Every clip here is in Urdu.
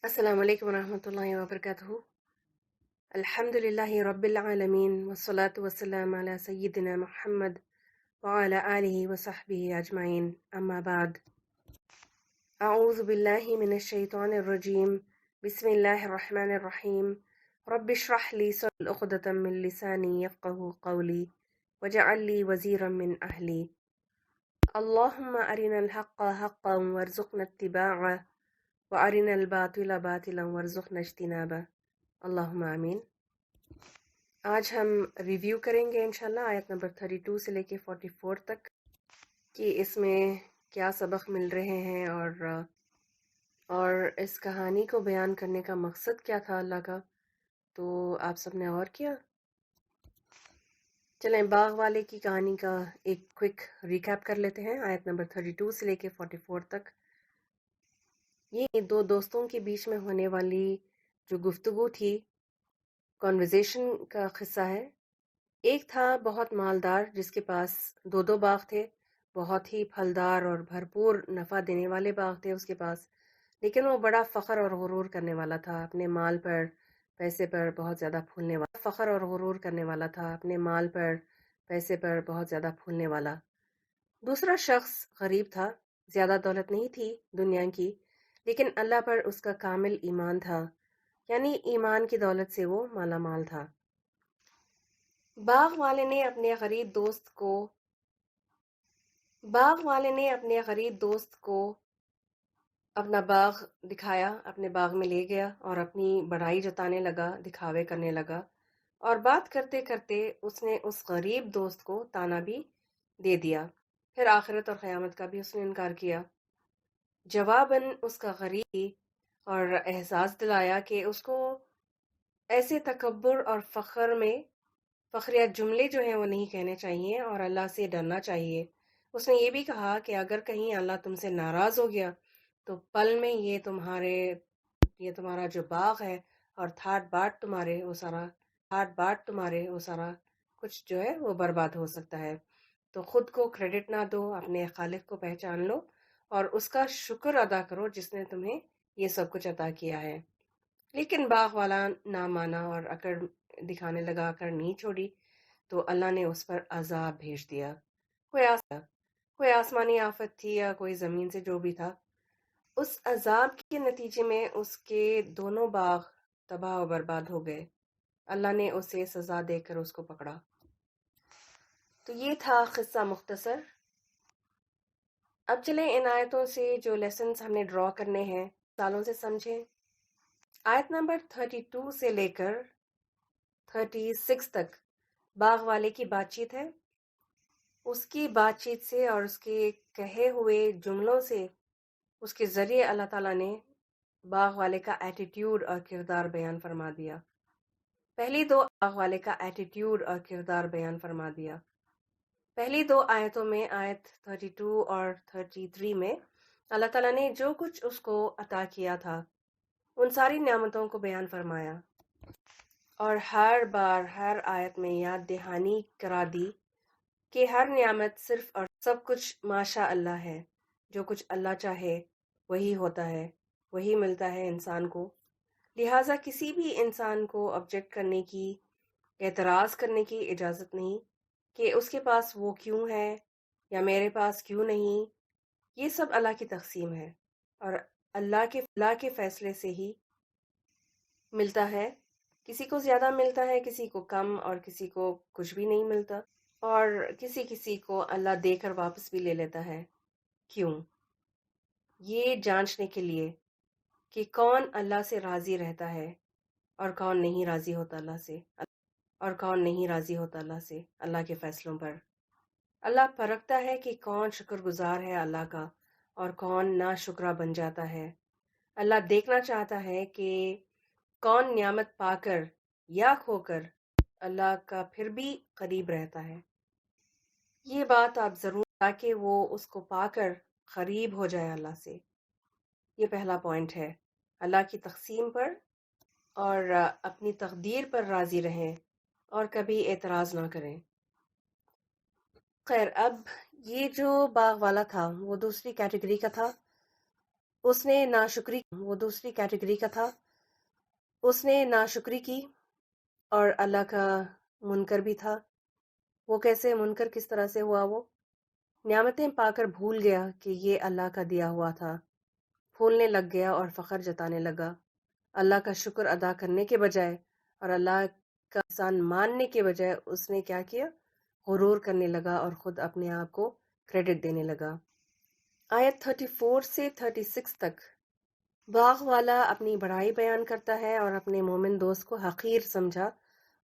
السلام علیکم ورحمۃ اللہ وبرکاتہ۔ الحمد للہ رب العالمین والصلاة والسلام علی سیدنا محمد وعلی آلہ وصحبہ اجمعین، اما بعد۔ اعوذ باللہ من الشیطان الرجیم، بسم اللہ الرحمن الرحیم۔ رب اشرح لی صدری عقدۃ من لسانی یفقہوا قولی واجعل لی وزیرا من اہلی۔ اللہم ارنا الحق حقا وارزقنا اتباعہ وارنا الباطل باطلا وارزقنا اجتنابہ، اللہم آمین۔ آج ہم ریویو کریں گے انشاءاللہ آیت نمبر 32 سے لے کے 44 تک کہ اس میں کیا سبق مل رہے ہیں، اور اس کہانی کو بیان کرنے کا مقصد کیا تھا اللہ کا، تو آپ سب نے اور کیا۔ چلیں باغ والے کی کہانی کا ایک کوئک ریکیپ کر لیتے ہیں، آیت نمبر 32 سے لے کے 44 تک۔ یہ دو دوستوں کے بیچ میں ہونے والی جو گفتگو تھی، کانورزیشن کا قصہ ہے۔ ایک تھا بہت مالدار جس کے پاس دو باغ تھے، بہت ہی پھلدار اور بھرپور نفع دینے والے باغ تھے اس کے پاس، لیکن وہ بڑا فخر اور غرور کرنے والا تھا اپنے مال پر، پیسے پر بہت زیادہ پھولنے والا فخر اور غرور کرنے والا تھا اپنے مال پر، پیسے پر بہت زیادہ پھولنے والا۔ دوسرا شخص غریب تھا، زیادہ دولت نہیں تھی دنیا کی، لیکن اللہ پر اس کا کامل ایمان تھا، یعنی ایمان کی دولت سے وہ مالا مال تھا۔ باغ والے نے اپنے غریب دوست کو اپنا باغ دکھایا، اپنے باغ میں لے گیا اور اپنی بڑائی جتانے لگا، دکھاوے کرنے لگا، اور بات کرتے کرتے اس نے اس غریب دوست کو تانا بھی دے دیا، پھر آخرت اور قیامت کا بھی اس نے انکار کیا۔ جواباً اس کا غریب اور احساس دلایا کہ اس کو ایسے تکبر اور فخریہ جملے جو ہیں وہ نہیں کہنے چاہیے اور اللہ سے ڈرنا چاہیے۔ اس نے یہ بھی کہا کہ اگر کہیں اللہ تم سے ناراض ہو گیا تو پل میں یہ تمہارا جو باغ ہے اور تھاٹ باٹ تمہارے وہ سارا کچھ جو ہے وہ برباد ہو سکتا ہے۔ تو خود کو کریڈٹ نہ دو، اپنے خالق کو پہچان لو اور اس کا شکر ادا کرو جس نے تمہیں یہ سب کچھ عطا کیا ہے۔ لیکن باغ والا نہ مانا اور اکڑ دکھانے لگا، اکڑ نہیں چھوڑی، تو اللہ نے اس پر عذاب بھیج دیا۔ کوئی آسمانی آفت تھی یا کوئی زمین سے جو بھی تھا، اس عذاب کے نتیجے میں اس کے دونوں باغ تباہ و برباد ہو گئے۔ اللہ نے اسے سزا دے کر اس کو پکڑا۔ تو یہ تھا قصہ مختصر۔ اب چلیں ان آیتوں سے جو لیسنز ہم نے ڈرا کرنے ہیں سالوں سے سمجھیں۔ آیت نمبر 32 سے لے کر 36 تک باغ والے کی بات چیت ہے۔ اس کی بات چیت سے اور اس کے کہے ہوئے جملوں سے، اس کے ذریعے اللہ تعالیٰ نے باغ والے کا ایٹیٹیوڈ اور کردار بیان فرما دیا۔ پہلی دو باغ والے کا ایٹیٹیوڈ اور کردار بیان فرما دیا۔ پہلی دو آیتوں میں، آیت 32 اور 33 میں، اللہ تعالیٰ نے جو کچھ اس کو عطا کیا تھا ان ساری نعمتوں کو بیان فرمایا، اور ہر بار ہر آیت میں یاد دہانی کرا دی کہ ہر نعمت صرف اور سب کچھ ماشاء اللہ ہے، جو کچھ اللہ چاہے وہی ہوتا ہے، وہی ملتا ہے انسان کو۔ لہٰذا کسی بھی انسان کو آبجیکٹ کرنے کی، اعتراض کرنے کی اجازت نہیں کہ اس کے پاس وہ کیوں ہے یا میرے پاس کیوں نہیں۔ یہ سب اللہ کی تقسیم ہے اور اللہ کے فیصلے سے ہی ملتا ہے۔ کسی کو زیادہ ملتا ہے، کسی کو کم، اور کسی کو کچھ بھی نہیں ملتا، اور کسی کو اللہ دے کر واپس بھی لے لیتا ہے۔ کیوں؟ یہ جانچنے کے لیے کہ کون اللہ سے راضی رہتا ہے اور کون نہیں راضی ہوتا اللہ سے، اللہ کے فیصلوں پر۔ اللہ پرکھتا ہے کہ کون شکر گزار ہے اللہ کا اور کون ناشکرا بن جاتا ہے۔ اللہ دیکھنا چاہتا ہے کہ کون نعمت پا کر یا کھو کر اللہ کا پھر بھی قریب رہتا ہے۔ یہ بات آپ ضرور تاکہ وہ اس کو پا کر قریب ہو جائے اللہ سے۔ یہ پہلا پوائنٹ ہے، اللہ کی تقسیم پر اور اپنی تقدیر پر راضی رہیں اور کبھی اعتراض نہ کریں۔ خیر، اب یہ جو باغ والا تھا وہ دوسری کیٹیگری کا تھا۔ اس نے ناشکری، وہ دوسری کیٹیگری کا تھا، اس نے ناشکری کی اور اللہ کا منکر بھی تھا۔ وہ کیسے منکر، کس طرح سے ہوا؟ وہ نعمتیں پا کر بھول گیا کہ یہ اللہ کا دیا ہوا تھا، پھولنے لگ گیا اور فخر جتانے لگا، اللہ کا شکر ادا کرنے کے بجائے اور اللہ کا احسان ماننے کے بجائے اس نے کیا کیا؟ غرور کرنے لگا اور خود اپنے آپ کو کریڈٹ دینے لگا۔ آیت 34 سے 36 تک باغ والا اپنی بڑائی بیان کرتا ہے اور اپنے مومن دوست کو حقیر سمجھا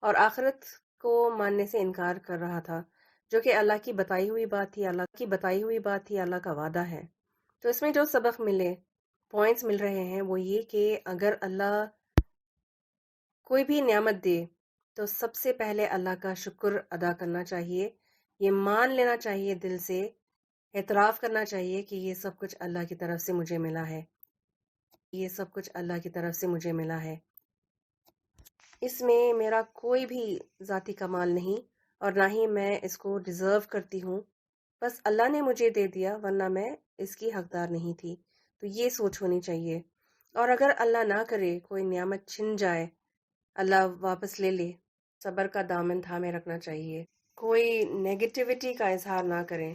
اور آخرت کو ماننے سے انکار کر رہا تھا، جو کہ اللہ کی بتائی ہوئی بات تھی، اللہ کا وعدہ ہے۔ تو اس میں جو سبق ملے، پوائنٹس مل رہے ہیں، وہ یہ کہ اگر اللہ کوئی بھی نعمت دے تو سب سے پہلے اللہ کا شکر ادا کرنا چاہیے، یہ مان لینا چاہیے، دل سے اعتراف کرنا چاہیے کہ یہ سب کچھ اللہ کی طرف سے مجھے ملا ہے، یہ سب کچھ اللہ کی طرف سے مجھے ملا ہے، اس میں میرا کوئی بھی ذاتی کمال نہیں اور نہ ہی میں اس کو ڈیزرو کرتی ہوں، بس اللہ نے مجھے دے دیا ورنہ میں اس کی حقدار نہیں تھی۔ تو یہ سوچ ہونی چاہیے، اور اگر اللہ نہ کرے کوئی نعمت چھن جائے، اللہ واپس لے لے، صبر کا دامن تھامے رکھنا چاہیے، کوئی نیگیٹیوٹی کا اظہار نہ کریں،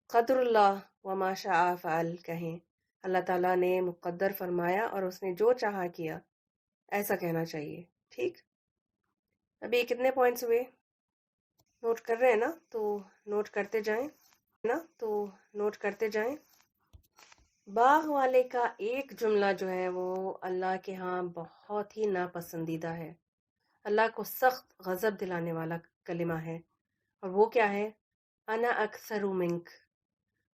قدر اللہ وما شاء فعل کہیں، اللہ تعالیٰ نے مقدر فرمایا اور اس نے جو چاہا کیا، ایسا کہنا چاہیے۔ ٹھیک، ابھی کتنے پوائنٹس ہوئے؟ نوٹ کر رہے ہیں نا؟ تو نوٹ کرتے جائیں۔ باغ والے کا ایک جملہ جو ہے وہ اللہ کے ہاں بہت ہی ناپسندیدہ ہے، اللہ کو سخت غضب دلانے والا کلمہ ہے، اور وہ کیا ہے؟ انا اکثر منک،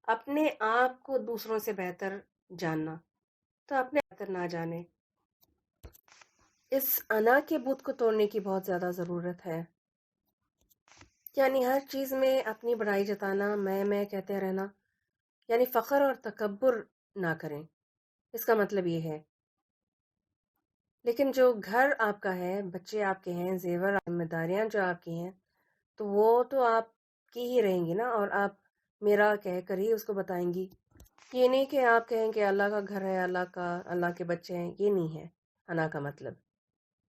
اپنے آپ کو دوسروں سے بہتر جاننا، تو اپنے بہتر نہ جانے۔ اس انا کے بت کو توڑنے کی بہت زیادہ ضرورت ہے، یعنی ہر چیز میں اپنی بڑائی جتانا، میں کہتے رہنا، یعنی فخر اور تکبر نہ کریں، اس کا مطلب یہ ہے۔ لیکن جو گھر آپ کا ہے، بچے آپ کے ہیں، زیور، ذمہ داریاں جو آپ کی ہیں، تو وہ تو آپ کی ہی رہیں گی نا، اور آپ میرا کہہ کر ہی اس کو بتائیں گی۔ یہ نہیں کہ آپ کہیں کہ اللہ کا گھر ہے، اللہ کے بچے ہیں، یہ نہیں ہے انا کا مطلب۔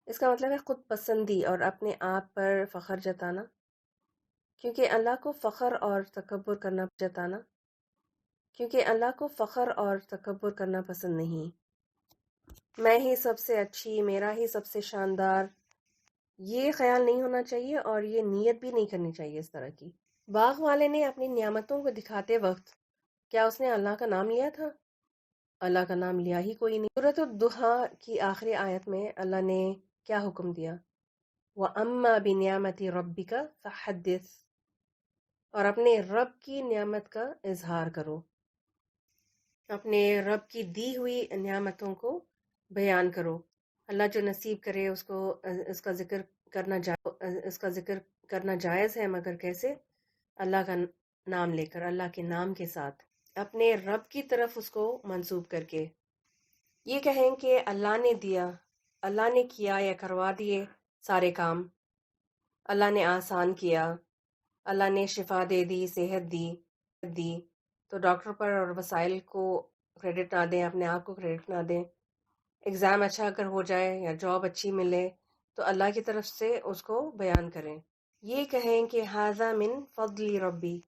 اس کا مطلب ہے خود پسندی اور اپنے آپ پر فخر جتانا، کیونکہ اللہ کو فخر اور تکبر کرنا پسند نہیں۔ میں ہی سب سے اچھی، میرا ہی سب سے شاندار، یہ خیال نہیں ہونا چاہیے، اور یہ نیت بھی نہیں کرنی چاہیے اس طرح کی۔ باغ والے نے اپنی نعمتوں کو دکھاتے وقت کیا اس نے اللہ کا نام لیا تھا؟ اللہ کا نام لیا ہی کوئی نہیں۔ سورۃ الضحیٰ کی آخری آیت میں اللہ نے کیا حکم دیا؟ وَأَمَّا بِنِعْمَةِ رَبِّكَ فَحَدِّثْ، اور اپنے رب کی نعمت کا اظہار کرو، اپنے رب کی دی ہوئی نعمتوں کو بیان کرو۔ اللہ جو نصیب کرے اس کا ذکر کرنا جائز ہے، مگر کیسے؟ اللہ کا نام لے کر، اللہ کے نام کے ساتھ، اپنے رب کی طرف اس کو منسوب کر کے۔ یہ کہیں کہ اللہ نے دیا، اللہ نے کیا یا کروا دیے سارے کام، اللہ نے آسان کیا، اللہ نے شفا دے دی، صحت دی، تو ڈاکٹر پر اور وسائل کو کریڈٹ نہ دیں، اپنے آپ کو کریڈٹ نہ دیں۔ ایگزام اچھا اگر ہو جائے یا جاب اچھی ملے تو اللہ کی طرف سے اس کو بیان کریں۔ یہ کہیں کہ ھذا من فضل ربی،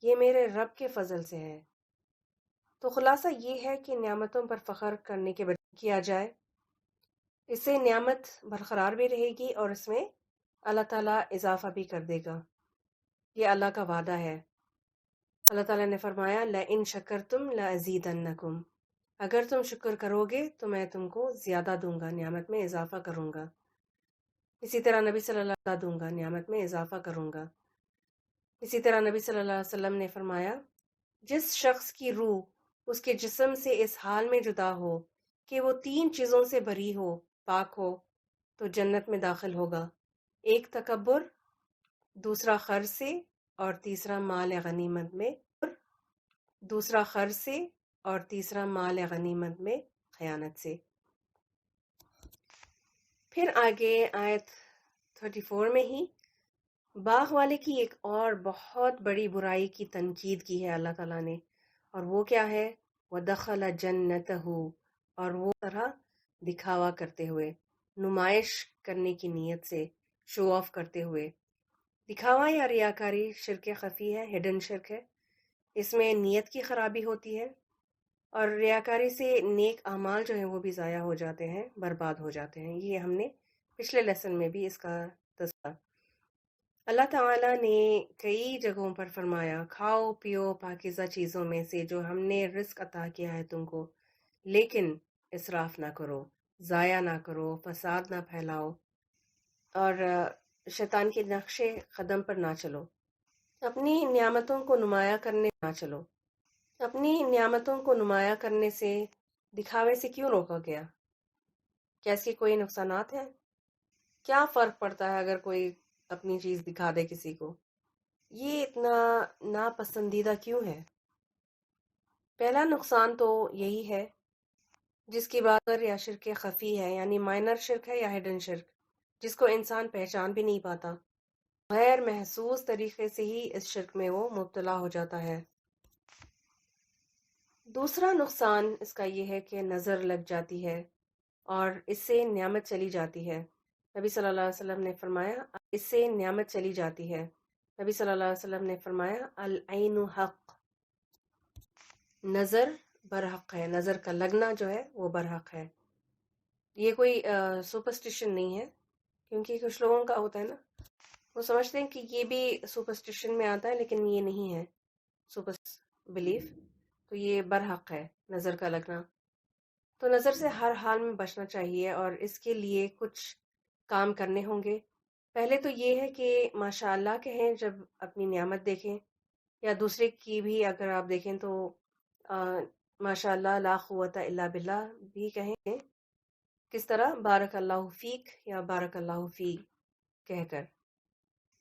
یہ میرے رب کے فضل سے ہے۔ تو خلاصہ یہ ہے کہ نعمتوں پر فخر کرنے کے بجائے کیا جائے، اس سے نعمت برقرار بھی رہے گی اور اس میں اللہ تعالیٰ اضافہ بھی کر دے گا، یہ اللہ کا وعدہ ہے۔ اللہ تعالیٰ نے فرمایا لَإِن شَكَرْتُمْ لَأَزِيدَنَّكُمْ، اگر تم شکر کرو گے تو میں تم کو زیادہ دوں گا، نعمت میں اضافہ کروں گا۔ اسی طرح نبی صلی اللہ علیہ وسلم دوں گا، نعمت میں اضافہ کروں گا۔ اسی طرح نبی صلی اللہ علیہ وسلم نے فرمایا جس شخص کی روح اس کے جسم سے اس حال میں جدا ہو کہ وہ 3 چیزوں سے بری ہو، پاک ہو، تو جنت میں داخل ہوگا، ایک تکبر، دوسرا خرچ سے، اور تیسرا مال غنیمت میں خیانت سے۔ پھر آگے آیت 34 میں ہی باغ والے کی ایک اور بہت بڑی برائی کی تنقید کی ہے اللہ تعالیٰ نے، اور وہ کیا ہے؟ وَدَخَلَ جَنَّتَهُ، اور وہ طرح دکھاوا کرتے ہوئے، نمائش کرنے کی نیت سے، شو آف کرتے ہوئے۔ دکھاوا یا ریاکاری شرک خفی ہے، ہڈن شرک ہے۔ اس میں نیت کی خرابی ہوتی ہے، اور ریاکاری سے نیک اعمال جو ہیں وہ بھی ضائع ہو جاتے ہیں، برباد ہو جاتے ہیں۔ یہ ہم نے پچھلے لیسن میں بھی اس کا تذکرہ۔ اللہ تعالیٰ نے کئی جگہوں پر فرمایا، کھاؤ پیو پاکیزہ چیزوں میں سے جو ہم نے رزق عطا کیا ہے تم کو، لیکن اسراف نہ کرو، ضائع نہ کرو، فساد نہ پھیلاؤ، اور شیطان کے نقشے قدم پر نہ چلو۔ اپنی نعمتوں کو نمایاں کرنے نہ چلو۔ اپنی نعمتوں کو نمایاں کرنے سے، دکھاوے سے کیوں روکا گیا؟ کیا اس کے کوئی نقصانات ہیں؟ کیا فرق پڑتا ہے اگر کوئی اپنی چیز دکھا دے کسی کو؟ یہ اتنا ناپسندیدہ کیوں ہے؟ پہلا نقصان تو یہی ہے، جس کی بات یا شرک خفی ہے، یعنی مائنر شرک ہے یا ہڈن شرک، جس کو انسان پہچان بھی نہیں پاتا، غیر محسوس طریقے سے ہی اس شرک میں وہ مبتلا ہو جاتا ہے۔ دوسرا نقصان اس کا یہ ہے کہ نظر لگ جاتی ہے اور اس سے نعمت چلی جاتی ہے۔ نبی صلی اللہ علیہ وسلم نے فرمایا، اس سے نعمت چلی جاتی ہے۔ نبی صلی اللہ علیہ وسلم نے فرمایا، العین حق، نظر برحق ہے، نظر کا لگنا جو ہے وہ برحق ہے۔ یہ کوئی سپرسٹیشن نہیں ہے، کیونکہ کچھ لوگوں کا ہوتا ہے نا، وہ سمجھتے ہیں کہ یہ بھی سپرسٹیشن میں آتا ہے، لیکن یہ نہیں ہے سپر بلیف، تو یہ برحق ہے نظر کا لگنا۔ تو نظر سے ہر حال میں بچنا چاہیے، اور اس کے لیے کچھ کام کرنے ہوں گے۔ پہلے تو یہ ہے کہ ماشاء اللہ کہیں جب اپنی نعمت دیکھیں، یا دوسرے کی بھی اگر آپ دیکھیں تو ماشاء اللہ لا قوت الا باللہ بھی کہیں۔ کس طرح؟ بارک اللہ فیک یا بارک اللہ فی کہہ کر۔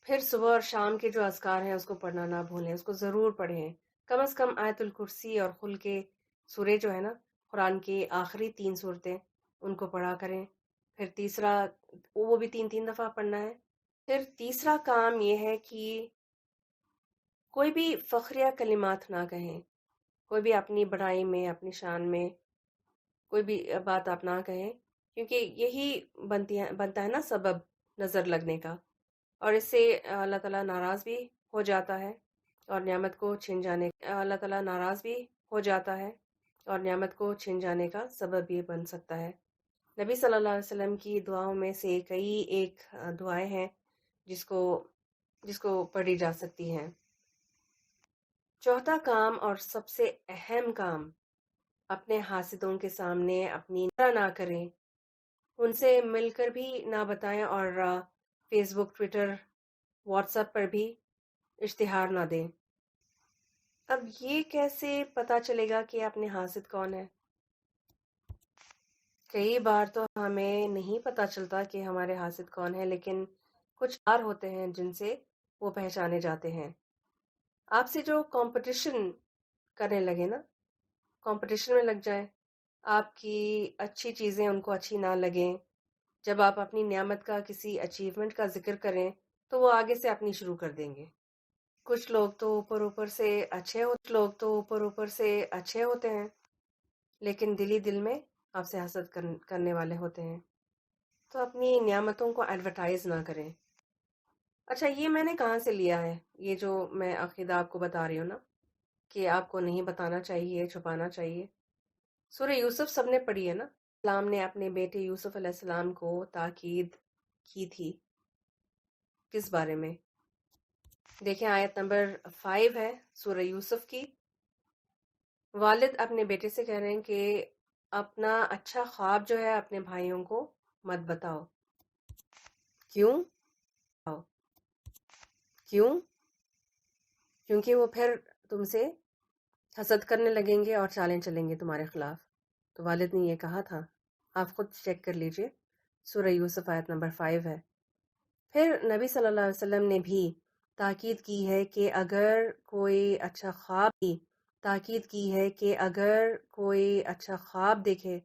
پھر صبح اور شام کے جو اذکار ہیں اس کو پڑھنا نہ بھولیں، اس کو ضرور پڑھیں، کم از کم آیت الکرسی اور خل کے سورے جو ہے نا، قرآن کی آخری 3 صورتیں، ان کو پڑھا کریں۔ پھر تیسرا، وہ بھی 3 دفعہ پڑھنا ہے۔ پھر تیسرا کام یہ ہے کہ کوئی بھی فخریہ کلمات نہ کہیں، کوئی بھی اپنی بڑائی میں، اپنی شان میں کوئی بھی بات آپ نہ کہیں، کیونکہ یہی بنتا ہے نا سبب نظر لگنے کا، اور اس سے اللہ تعالیٰ ناراض بھی ہو جاتا ہے، اور نعمت کو چھن جانے اللہ تعالیٰ ناراض بھی ہو جاتا ہے، اور نعمت کو چھن جانے کا سبب بھی بن سکتا ہے۔ نبی صلی اللہ علیہ وسلم کی دعاؤں میں سے کئی ایک دعائیں ہیں جس کو پڑھی جا سکتی ہیں۔ چوتھا کام اور سب سے اہم کام، اپنے حاسدوں کے سامنے اپنی نہ کریں، ان سے مل کر بھی نہ بتائیں، اور فیس بک، ٹویٹر، واٹس ایپ پر بھی اشتہار نہ دیں۔ اب یہ کیسے پتا چلے گا کہ اپنے حاسد کون ہے؟ کئی بار تو ہمیں نہیں پتا چلتا کہ ہمارے حاسد کون ہے، لیکن کچھ بار ہوتے ہیں جن سے وہ پہچانے جاتے ہیں۔ آپ سے جو کمپٹیشن کرنے لگے نا، کمپٹیشن میں لگ جائیں، آپ کی اچھی چیزیں ان کو اچھی نہ لگیں، جب آپ اپنی نعمت کا، کسی اچیومنٹ کا ذکر کریں تو وہ آگے سے اپنی شروع کر دیں گے۔ کچھ لوگ تو اوپر سے اچھے ہوتے ہیں، لیکن دل ہی دل میں آپ سے حسد کرنے والے ہوتے ہیں۔ تو اپنی نعمتوں کو ایڈورٹائز نہ کریں۔ اچھا، یہ میں نے کہاں سے لیا ہے؟ یہ جو میں عقیدہ آپ کو بتا رہی ہوں نا، کہ آپ کو نہیں بتانا چاہیے، چھپانا چاہیے۔ سورہ یوسف سب نے پڑھی ہے نا؟ اسلام نے اپنے بیٹے یوسف علیہ السلام کو تاکید کی تھی کس بارے میں؟ دیکھیں، آیت نمبر 5 ہے سورہ یوسف کی۔ والد اپنے بیٹے سے کہہ رہے ہیں کہ اپنا اچھا خواب جو ہے اپنے بھائیوں کو مت بتاؤ۔ کیوں؟ کیونکہ وہ پھر تم سے حسد کرنے لگیں گے اور چالیں چلیں گے تمہارے خلاف۔ تو والد نے یہ کہا تھا، آپ خود چیک کر لیجئے، سورہ یوسف آیت نمبر 5 ہے۔ پھر نبی صلی اللہ علیہ وسلم نے بھی تاکید کی ہے کہ اگر کوئی اچھا خواب دیکھے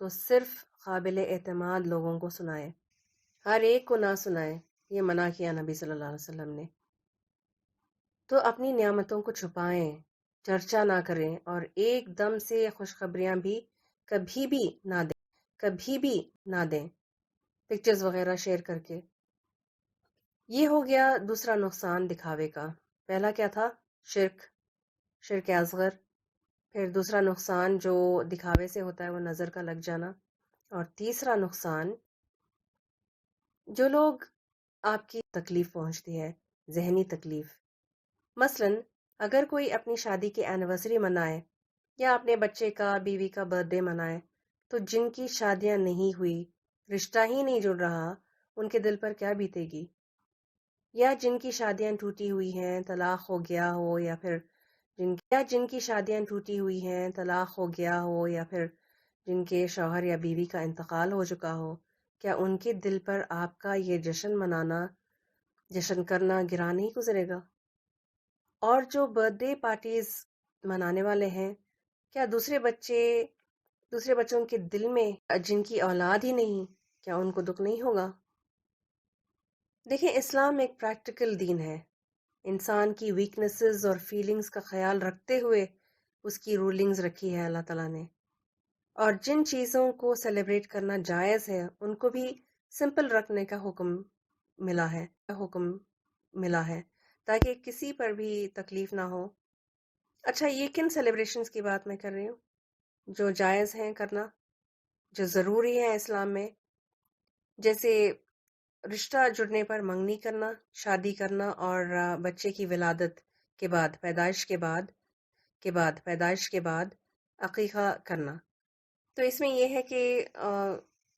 تو صرف قابل اعتماد لوگوں کو سنائے، ہر ایک کو نہ سنائے۔ یہ منع کیا نبی صلی اللہ علیہ وسلم نے۔ تو اپنی نعمتوں کو چھپائیں، چرچا نہ کریں اور ایک دم سے خوشخبریاں بھی کبھی بھی نہ دیں، کبھی بھی نہ دیں پکچرز وغیرہ شیئر کر کے۔ یہ ہو گیا دوسرا نقصان دکھاوے کا۔ پہلا کیا تھا؟ شرک اصغر۔ پھر دوسرا نقصان جو دکھاوے سے ہوتا ہے وہ نظر کا لگ جانا، اور تیسرا نقصان جو لوگ آپ کی تکلیف پہنچتی ہے، ذہنی تکلیف۔ مثلا اگر کوئی اپنی شادی کی اینیورسری منائے یا اپنے بچے کا، بیوی کا برتھ ڈے منائے، تو جن کی شادیاں نہیں ہوئی، رشتہ ہی نہیں جڑ رہا، ان کے دل پر کیا بیتے گی؟ یا جن کی شادیاں ٹوٹی ہوئی ہیں، طلاق ہو گیا ہو، یا پھر جن کی شادیاں ٹوٹی ہوئی ہیں، طلاق ہو گیا ہو، یا پھر جن کے شوہر یا بیوی کا انتقال ہو چکا ہو، کیا ان کے دل پر آپ کا یہ جشن کرنا گرا نہیں گزرے گا؟ اور جو برتھ ڈے پارٹیز منانے والے ہیں، کیا دوسرے بچوں کے دل میں جن کی اولاد ہی نہیں، کیا ان کو دکھ نہیں ہوگا؟ دیکھیں، اسلام ایک پریکٹیکل دین ہے۔ انسان کی ویکنسز اور فیلنگز کا خیال رکھتے ہوئے اس کی رولنگز رکھی ہے اللہ تعالیٰ نے، اور جن چیزوں کو سیلیبریٹ کرنا جائز ہے ان کو بھی سمپل رکھنے کا حکم ملا ہے تاکہ کسی پر بھی تکلیف نہ ہو۔ اچھا، یہ کن سیلیبریشنز کی بات میں کر رہی ہوں جو جائز ہیں کرنا، جو ضروری ہے اسلام میں؟ جیسے رشتہ جڑنے پر منگنی کرنا، شادی کرنا، اور بچے کی ولادت کے بعد، پیدائش کے بعد عقیقہ کرنا۔ تو اس میں یہ ہے کہ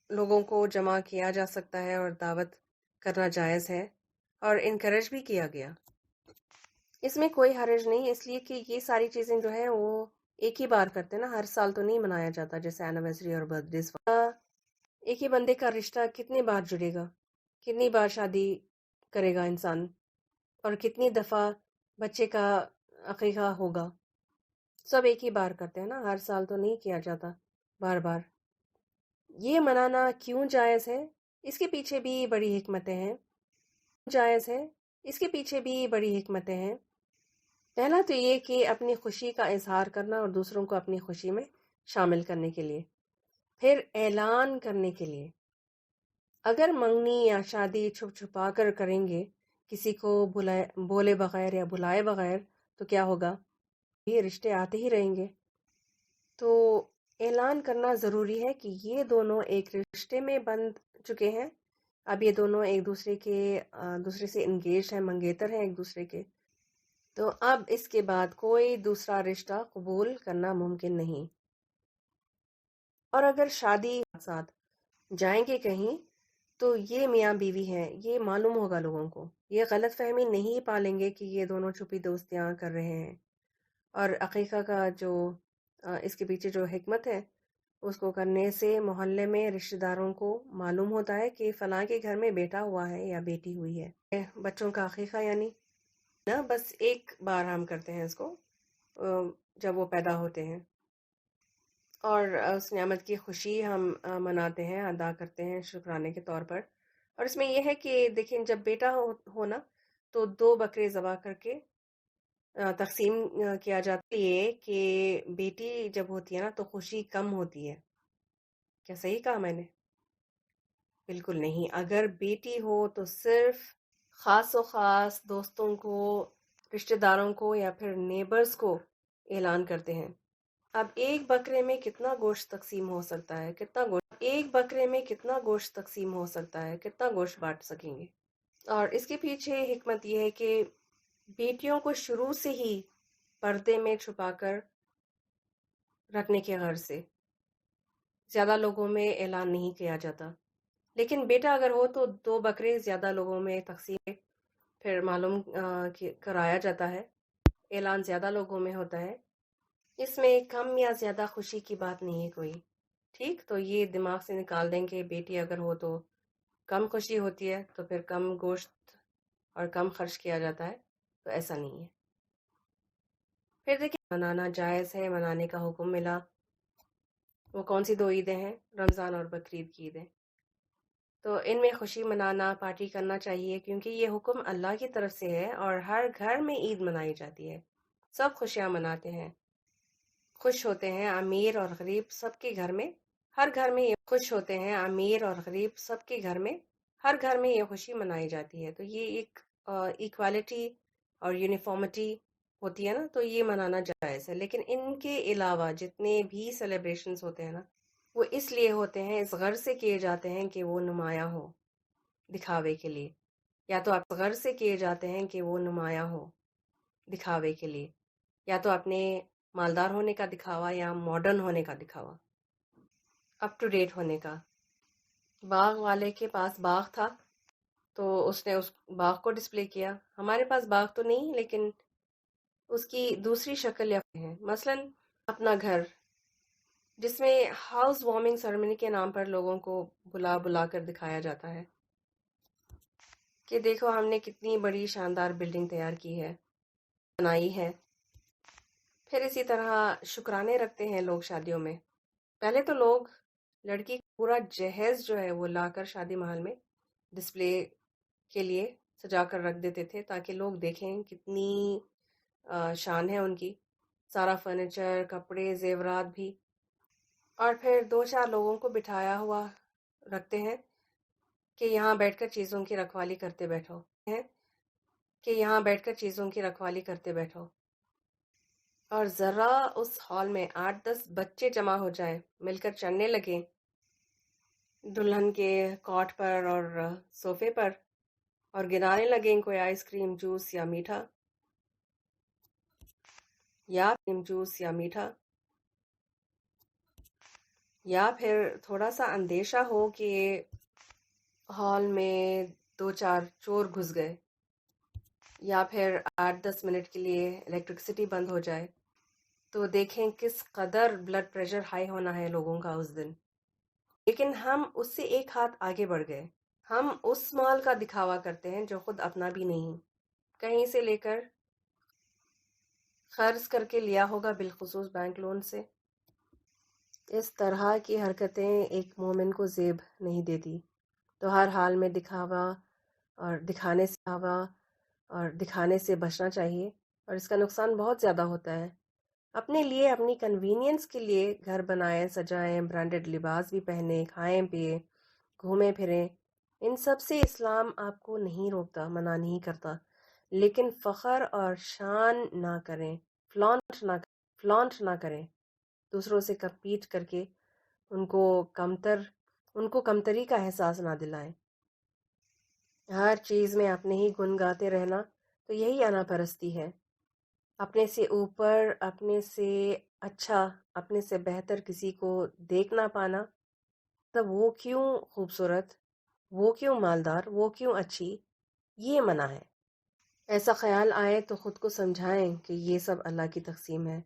لوگوں کو جمع کیا جا سکتا ہے اور دعوت کرنا جائز ہے اور انکریج بھی کیا گیا۔ اس میں کوئی حرج نہیں، اس لیے کہ یہ ساری چیزیں جو ہیں وہ ایک ہی بار کرتے ہیں نا، ہر سال تو نہیں منایا جاتا جیسے اینیورسری اور برتھ ڈیز۔ ایک ہی بندے کا رشتہ کتنی بار جڑے گا، کتنی بار شادی کرے گا انسان، اور کتنی دفعہ بچے کا عقیقہ ہوگا؟ سب ایک ہی بار کرتے ہیں نا، ہر سال تو نہیں کیا جاتا بار بار۔ یہ منانا کیوں جائز ہے؟ اس کے پیچھے بھی بڑی حکمتیں ہیں۔ پہلا تو یہ کہ اپنی خوشی کا اظہار کرنا اور دوسروں کو اپنی خوشی میں شامل کرنے کے لیے، پھر اعلان کرنے کے لیے۔ اگر منگنی یا شادی چھپ چھپا کر کریں گے، کسی کو بولے بغیر یا بلائے بغیر، تو کیا ہوگا؟ یہ رشتے آتے ہی رہیں گے۔ تو اعلان کرنا ضروری ہے کہ یہ دونوں ایک رشتے میں بند چکے ہیں، اب یہ دونوں ایک دوسرے سے انگیج ہیں، منگیتر ہیں ایک دوسرے کے، تو اب اس کے بعد کوئی دوسرا رشتہ قبول کرنا ممکن نہیں۔ اور اگر شادی ساتھ جائیں گے کہیں تو یہ میاں بیوی ہیں، یہ معلوم ہوگا لوگوں کو، یہ غلط فہمی نہیں پالیں گے کہ یہ دونوں چھپی دوستیاں کر رہے ہیں۔ اور عقیقہ کا جو اس کے پیچھے جو حکمت ہے، اس کو کرنے سے محلے میں رشتہ داروں کو معلوم ہوتا ہے کہ فلاں کے گھر میں بیٹا ہوا ہے یا بیٹی ہوئی ہے۔ بچوں کا عقیقہ یعنی نا بس ایک بار ہم کرتے ہیں اس کو جب وہ پیدا ہوتے ہیں، اور اس نعمت کی خوشی ہم مناتے ہیں، ادا کرتے ہیں شکرانے کے طور پر۔ اور اس میں یہ ہے کہ دیکھیں، جب بیٹا ہونا تو 2 بکرے ذبح کر کے تقسیم کیا جاتا ہے کہ بیٹی جب ہوتی ہے نا تو خوشی کم ہوتی ہے۔ کیا صحیح کہا میں نے؟ بالکل نہیں، اگر بیٹی ہو تو صرف خاص و خاص دوستوں کو، رشتہ داروں کو یا پھر نیبرز کو اعلان کرتے ہیں۔ اب ایک بکرے میں کتنا گوشت تقسیم ہو سکتا ہے، کتنا گوشت بانٹ سکیں گے؟ اور اس کے پیچھے حکمت یہ ہے کہ بیٹیوں کو شروع سے ہی پردے میں چھپا کر رکھنے کے غرض سے زیادہ لوگوں میں اعلان نہیں کیا جاتا، لیکن بیٹا اگر ہو تو 2 بکرے زیادہ لوگوں میں تقسیم پھر معلوم کرایا جاتا ہے، اعلان زیادہ لوگوں میں ہوتا ہے۔ اس میں کم یا زیادہ خوشی کی بات نہیں ہے کوئی، ٹھیک؟ تو یہ دماغ سے نکال دیں کہ بیٹی اگر ہو تو کم خوشی ہوتی ہے، تو پھر کم گوشت اور کم خرچ کیا جاتا ہے، تو ایسا نہیں ہے۔ پھر دیکھیں، منانا جائز ہے، منانے کا حکم ملا۔ وہ کون سی 2 عیدیں ہیں؟ رمضان اور بقرعید کی عیدیں۔ تو ان میں خوشی منانا، پارٹی کرنا چاہیے، کیونکہ یہ حکم اللہ کی طرف سے ہے اور ہر گھر میں عید منائی جاتی ہے۔ سب خوشیاں مناتے ہیں، خوش ہوتے ہیں امیر اور غریب سب کے گھر میں، ہر گھر میں یہ خوش ہوتے ہیں امیر اور غریب سب کے گھر میں، ہر گھر میں یہ خوشی منائی جاتی ہے۔ تو یہ ایک ایکوالٹی اور یونیفارمٹی ہوتی ہے نا، تو یہ منانا جائز ہے۔ لیکن ان کے علاوہ جتنے بھی سیلیبریشنز ہوتے ہیں نا، وہ اس لیے ہوتے ہیں، اس غرض سے کیے جاتے ہیں کہ وہ نمایاں ہو، دکھاوے کے لیے، یا تو آپ غرض سے کیے جاتے ہیں کہ وہ نمایاں ہو دکھاوے کے لیے، یا تو اپنے مالدار ہونے کا دکھاوا یا ماڈرن ہونے کا دکھاوا، اپ ٹو ڈیٹ ہونے کا۔ باغ والے کے پاس باغ تھا تو اس نے اس باغ کو ڈسپلے کیا۔ ہمارے پاس باغ تو نہیں، لیکن اس کی دوسری شکل یا ہے، مثلا اپنا گھر، جس میں ہاؤس وارمنگ سرمنی کے نام پر لوگوں کو بلا بلا کر دکھایا جاتا ہے کہ دیکھو ہم نے کتنی بڑی شاندار بلڈنگ تیار کی ہے، بنائی ہے۔ پھر اسی طرح شکرانے رکھتے ہیں لوگ شادیوں میں۔ پہلے تو لوگ لڑکی کا پورا جہیز جو ہے وہ لا کر شادی محل میں ڈسپلے کے لیے سجا کر رکھ دیتے تھے، تاکہ لوگ دیکھیں کتنی شان ہے ان کی، سارا فرنیچر، کپڑے، زیورات بھی۔ اور پھر دو چار لوگوں کو بٹھایا ہوا رکھتے ہیں کہ یہاں بیٹھ کر چیزوں کی رکھوالی کرتے بیٹھو، کہ یہاں بیٹھ کر چیزوں کی رکھوالی کرتے بیٹھو۔ اور ذرا اس ہال میں 8-10 بچے جمع ہو جائیں، مل کر چڑھنے لگیں دلہن کے کاٹ پر اور صوفے پر، اور گرانے لگیں کوئی آئس کریم، جوس یا میٹھا، یا پھر تھوڑا سا اندیشہ ہو کہ ہال میں 2-4 چور گھس گئے، یا پھر 8-10 منٹ کے لیے الیکٹرکسٹی بند ہو جائے، تو دیکھیں کس قدر بلڈ پریشر ہائی ہونا ہے لوگوں کا اس دن۔ لیکن ہم اس سے ایک ہاتھ آگے بڑھ گئے، ہم اس مال کا دکھاوا کرتے ہیں جو خود اپنا بھی نہیں، کہیں سے لے کر قرض کر کے لیا ہوگا، بالخصوص بینک لون سے۔ اس طرح کی حرکتیں ایک مومن کو زیب نہیں دیتی۔ تو ہر حال میں دکھاوا اور دکھانے سے بچنا چاہیے، اور اس کا نقصان بہت زیادہ ہوتا ہے۔ اپنے لیے، اپنی کنوینئنس کے لیے گھر بنائیں، سجائیں، برانڈڈ لباس بھی پہنیں، کھائیں پیئیں، گھومیں پھریں، ان سب سے اسلام آپ کو نہیں روکتا، منع نہیں کرتا، لیکن فخر اور شان نہ کریں، فلانٹ نہ کریں، دوسروں سے کمپیٹ کر کے ان کو کمتری کا احساس نہ دلائیں۔ ہر چیز میں اپنے ہی گن گاتے رہنا تو یہی انا پرستی ہے۔ اپنے سے اوپر، اپنے سے اچھا، اپنے سے بہتر کسی کو دیکھ نہ پانا، تب وہ کیوں خوبصورت، وہ کیوں مالدار، وہ کیوں اچھی، یہ منع ہے۔ ایسا خیال آئے تو خود کو سمجھائیں کہ یہ سب اللہ کی تقسیم ہے۔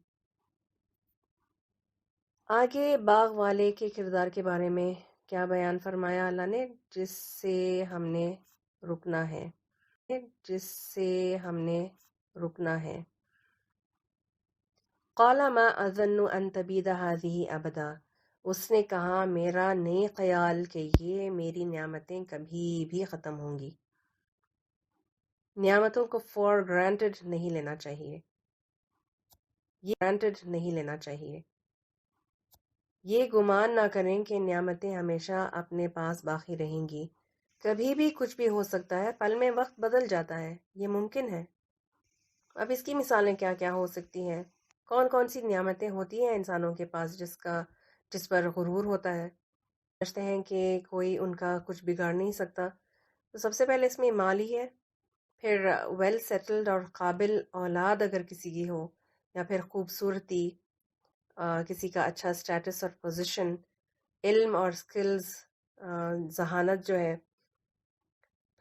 آگے باغ والے کے کردار کے بارے میں کیا بیان فرمایا اللہ نے، جس سے ہم نے رکنا ہے۔ قال ما اظن ان تبید هذه ابدا، اس نے کہا میرا نہیں خیال کہ یہ میری نعمتیں کبھی بھی ختم ہوں گی۔ نعمتوں کو فار گرانٹڈ نہیں لینا چاہیے، یہ گمان نہ کریں کہ نعمتیں ہمیشہ اپنے پاس باقی رہیں گی، کبھی بھی کچھ بھی ہو سکتا ہے، پل میں وقت بدل جاتا ہے، یہ ممکن ہے۔ اب اس کی مثالیں کیا کیا ہو سکتی ہیں؟ کون کون سی نعمتیں ہوتی ہیں انسانوں کے پاس جس پر غرور ہوتا ہے، سمجھتے ہیں کہ کوئی ان کا کچھ بگاڑ نہیں سکتا؟ تو سب سے پہلے اس میں مال ہی ہے، پھر ویل سیٹلڈ اور قابل اولاد اگر کسی کی ہو، یا پھر خوبصورتی، کسی کا اچھا اسٹیٹس اور پوزیشن، علم اور سکلز، ذہانت جو ہے،